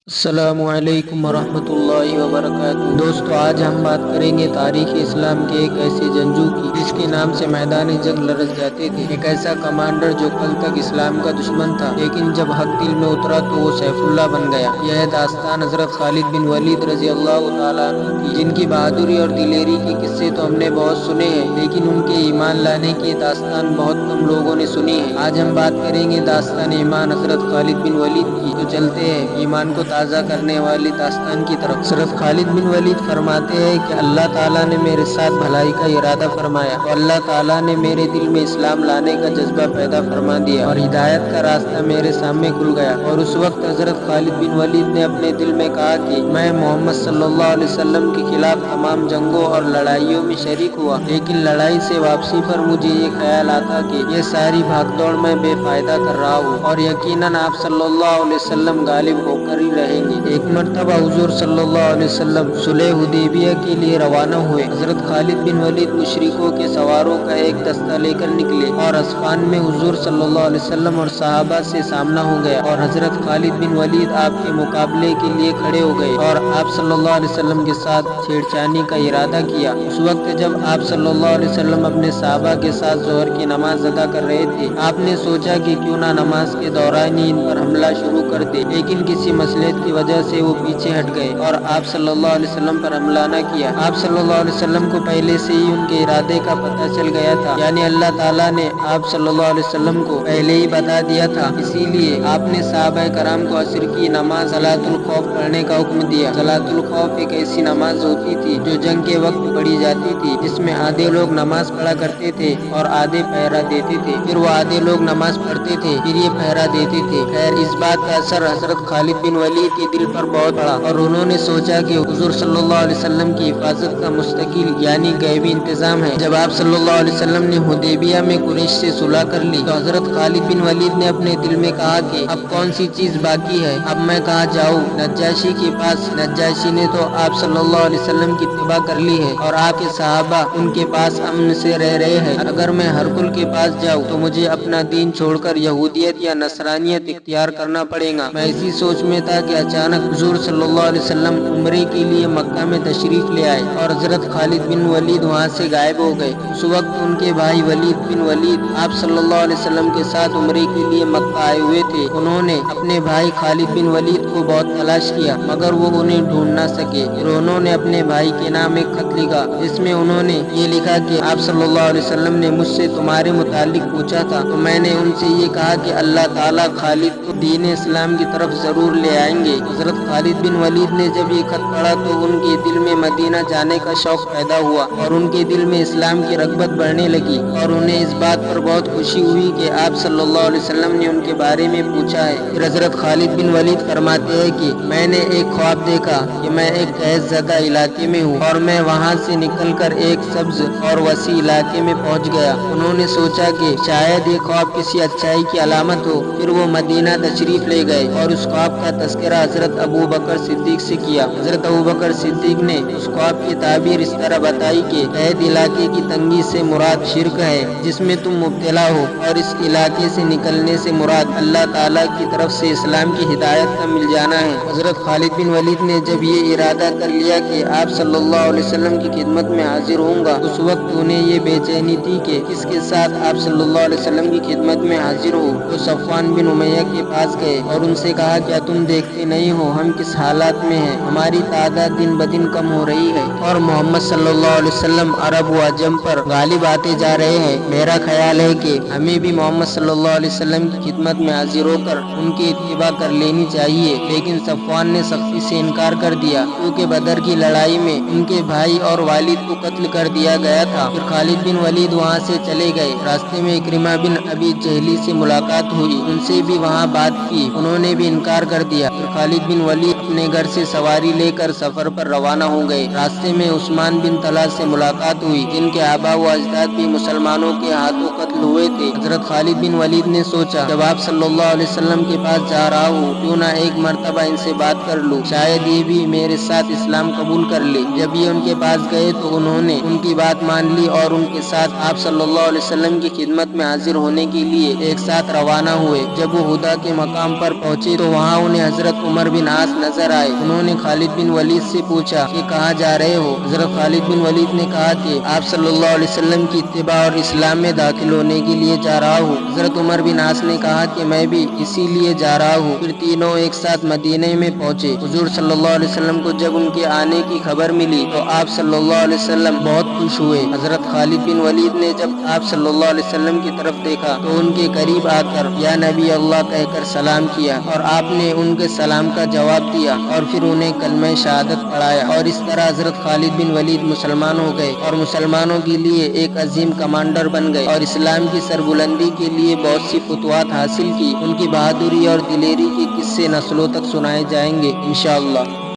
السلام علیکم ورحمۃ اللہ وبرکاتہ۔ دوستو، آج ہم بات کریں گے تاریخ اسلام کے ایک ایسے جنگجو کی جس کے نام سے میدان جنگ لرز جاتے تھے۔ ایک ایسا کمانڈر جو کل تک اسلام کا دشمن تھا، لیکن جب حق دل میں اترا تو وہ سیف اللہ بن گیا۔ یہ داستان حضرت خالد بن ولید رضی اللہ تعالیٰ عنہ کی، جن کی بہادری اور دلیری کے قصے تو ہم نے بہت سنے ہیں، لیکن ان کے ایمان لانے کی داستان بہت کم لوگوں نے سنی ہے۔ آج ہم بات کریں گے داستان ایمان حضرت خالد بن ولید کی۔ تو چلتے ہیں ایمان کو تازہ کرنے والی داستان کی طرف۔ حضرت خالد بن ولید فرماتے ہیں کہ اللہ تعالیٰ نے میرے ساتھ بھلائی کا ارادہ فرمایا تو اللہ تعالیٰ نے میرے دل میں اسلام لانے کا جذبہ پیدا فرما دیا اور ہدایت کا راستہ میرے سامنے کھل گیا۔ اور اس وقت حضرت خالد بن ولید نے اپنے دل میں کہا کہ میں محمد صلی اللہ علیہ وسلم کے خلاف تمام جنگوں اور لڑائیوں میں شریک ہوا، لیکن لڑائی سے واپسی پر مجھے یہ خیال آتا کہ یہ ساری بھاگ دوڑ میں بے فائدہ کر رہا ہوں، اور یقیناً آپ صلی اللہ علیہ وسلم غالب ہو کر ہی رہیں گے۔ ایک مرتبہ حضور صلی اللہ علیہ وسلم صلح حدیبیہ کے لیے روانہ ہوئے۔ حضرت خالد بن ولید مشرکوں کے سواروں کا ایک دستہ لے کر نکلے اور اسفان میں حضور صلی اللہ علیہ وسلم اور صحابہ سے سامنا ہو گیا، اور حضرت خالد بن ولید آپ کے مقابلے کے لیے کھڑے ہو گئے اور آپ صلی اللہ علیہ وسلم کے ساتھ چھیڑچانی کا ارادہ کیا۔ اس وقت جب آپ صلی اللہ علیہ وسلم اپنے صحابہ کے ساتھ ظہر کی نماز ادا کر رہے تھے، آپ نے سوچا کہ کیوں نہ نماز کے دوران ہی ان پر حملہ شروع کر دے، لیکن کسی مصلحت کی وجہ سے وہ پیچھے ہٹ گئے اور آپ صلی اللہ علیہ وسلم پر حملہ نہ کیا۔ آپ صلی اللہ علیہ وسلم کو پہلے سے ہی ان کے ارادے کا پتہ چل گیا تھا، یعنی اللہ تعالیٰ نے آپ صلی اللہ علیہ وسلم کو پہلے ہی بتا دیا تھا، اسی لیے آپ نے صحابہ کرام کو عصر کی نماز صلاۃ الخوف پڑھنے کا حکم دیا۔ صلاۃ الخوف ایک ایسی نماز ہوتی تھی جو جنگ کے وقت پڑھی جاتی تھی، جس میں آدھے لوگ نماز پڑھا کرتے تھے اور آدھے پہرا دیتے تھے، پھر وہ آدھے لوگ نماز پڑھتے تھے پھر یہ پہرا دیتے تھے۔ خیر، اس بات کا اثر حضرت خالد بن ولید کے دل پر بہت پڑا اور انہوں نے سوچا کہ حضور صلی اللہ علیہ وسلم کی حفاظت کا مستقل یعنی غیبی انتظام ہے۔ جب آپ صلی اللہ علیہ وسلم نے حدیبیہ میں قریش سے صلح کر لی تو حضرت خالد بن ولید نے اپنے دل میں کہا کہ اب کون سی چیز باقی ہے، اب میں کہاں جاؤں نجاشی کے پاس؟ نجاشی نے تو آپ صلی اللہ علیہ وسلم کی اتباع کر لی ہے اور آپ کے صحابہ ان کے پاس امن سے رہ رہے ہیں، اگر میں ہرقل کے پاس جاؤں تو مجھے اپنا دین چھوڑ کر یہودیت یا نصرانیت اختیار کرنا پڑے گا۔ میں اسی سوچ میں تھا کہ اچانک حضور صلی اللہ علیہ وسلم عمرے کے لیے مکہ میں تشریف لے آئے اور حضرت خالد بن ولید وہاں سے غائب ہو گئے۔ اس وقت ان کے بھائی ولید بن ولید آپ صلی اللہ علیہ وسلم کے ساتھ عمرے کے لیے مکہ آئے ہوئے تھے۔ انہوں نے اپنے بھائی خالد بن ولید کو بہت تلاش کیا مگر وہ انہیں ڈھونڈ نہ سکے۔ پھر انہوں نے اپنے بھائی کے نام ایک خط لکھا جس میں انہوں نے یہ لکھا کہ آپ صلی اللہ علیہ وسلم نے مجھ سے تمہارے متعلق پوچھا تھا تو میں نے ان سے یہ کہا کہ اللہ تعالیٰ خالد کو دین اسلام کی طرف ضرور لے آئیں گے۔ حضرت خالد بن ولید نے جب یہ خط پڑھا تو ان کے دل میں مدینہ جانے کا شوق پیدا ہوا اور ان کے دل میں اسلام کی رغبت بڑھنے لگی، اور انہیں اس بات پر بہت خوشی ہوئی کہ آپ صلی اللہ علیہ وسلم نے ان کے بارے میں پوچھا ہے۔ پھر حضرت خالد بن ولید فرماتے ہیں کہ میں نے ایک خواب دیکھا کہ میں ایک خیز زدہ علاقے میں ہوں اور میں وہاں سے نکل کر ایک سبز اور وسیع علاقے میں پہنچ گیا۔ انہوں نے سوچا کہ شاید یہ خواب کسی اچھائی کی علامت ہو، پھر وہ مدینہ تشریف لے گئے اور اس خواب کا تذکرہ حضرت ابو بکر صدیق سے کیا۔ حضرت ابو بکر صدیق نے اس خواب کی تعبیر اس طرح بتائی کہ قید علاقے کی تنگی سے مراد شرک ہے جس میں تم مبتلا ہو، اور اس علاقے سے نکلنے سے مراد اللہ تعالیٰ کی طرف سے اسلام کی ہدایت کا مل جانا ہے۔ حضرت خالد بن ولید نے جب یہ ارادہ کر لیا کہ آپ صلی اللہ علیہ وسلم کی خدمت میں حاضر ہوں گا، اس وقت انہیں یہ بے چینی تھی کہ کس کے ساتھ آپ صلی اللہ علیہ وسلم کی خدمت میں حاضر ہو۔ تو صفوان بن امیہ کے پاس گئے اور ان سے کہا کیا تم دیکھتے نہیں ہو ہم کس حالات میں ہیں؟ ہماری تعداد دن بدن کم ہو رہی ہے اور محمد صلی اللہ علیہ وسلم عرب و عجم پر غالب آتے جا رہے ہیں۔ میرا خیال ہے کہ ہمیں بھی محمد صلی اللہ علیہ وسلم کی خدمت میں حاضر ہو کر ان کی اتباع کر لینی چاہیے، لیکن صفوان نے سختی سے انکار کر دیا کیونکہ بدر کی لڑائی میں ان کے بھائی اور والد کو قتل کر دیا گیا تھا۔ پھر خالد بن ولید وہاں سے چلے گئے۔ راستے میں اکرمہ بن ابی جہلی سے ملاقات ہوئی، ان سے بھی وہاں بات کی، انہوں نے بھی انکار کر دیا۔ پھر خالد بن ولید اپنے گھر سے سواری لے کر سفر پر روانہ ہو گئے۔ راستے میں عثمان بن طلحہ سے ملاقات ہوئی جن کے آبا و اجداد بھی مسلمانوں کے ہاتھوں قتل ہوئے تھے۔ حضرت خالد بن ولید نے سوچا جب آپ صلی اللہ علیہ وسلم کے پاس جا رہا ہوں کیوں نہ ایک مرتبہ ان سے بات کر لوں، شاید یہ بھی میرے ساتھ اسلام قبول کر لے۔ جب یہ ان کے پاس گئے تو انہوں نے ان کی بات مان لی اور ان کے ساتھ آپ صلی اللہ علیہ وسلم کی خدمت میں حاضر ہونے کے لیے ایک ساتھ روانہ ہوئے۔ جب وہ ہدا کے مقام پر پہنچے تو وہاں انہیں حضرت عمر بن عاص نظر نظر آئے۔ انہوں نے خالد بن ولید سے پوچھا کہ کہاں جا رہے ہو؟ حضرت خالد بن ولید نے کہا کہ آپ صلی اللہ علیہ وسلم کی اتباع اور اسلام میں داخل ہونے کے لیے جا رہا ہوں۔ حضرت عمر بن عاص نے کہا کہ میں بھی اسی لیے جا رہا ہوں۔ پھر تینوں ایک ساتھ مدینے میں پہنچے۔ حضور صلی اللہ علیہ وسلم کو جب ان کے آنے کی خبر ملی تو آپ صلی اللہ علیہ وسلم بہت خوش ہوئے۔ حضرت خالد بن ولید نے جب آپ صلی اللہ علیہ وسلم کی طرف دیکھا تو ان کے قریب آ کر یا نبی اللہ کہہ کر سلام کیا اور آپ نے ان کے سلام کا جواب دیا اور پھر انہیں کلمہ شہادت پڑھایا، اور اس طرح حضرت خالد بن ولید مسلمان ہو گئے اور مسلمانوں کے لیے ایک عظیم کمانڈر بن گئے اور اسلام کی سربلندی کے لیے بہت سی فتوحات حاصل کی۔ ان کی بہادری اور دلیری کے قصے نسلوں تک سنائے جائیں گے انشاءاللہ۔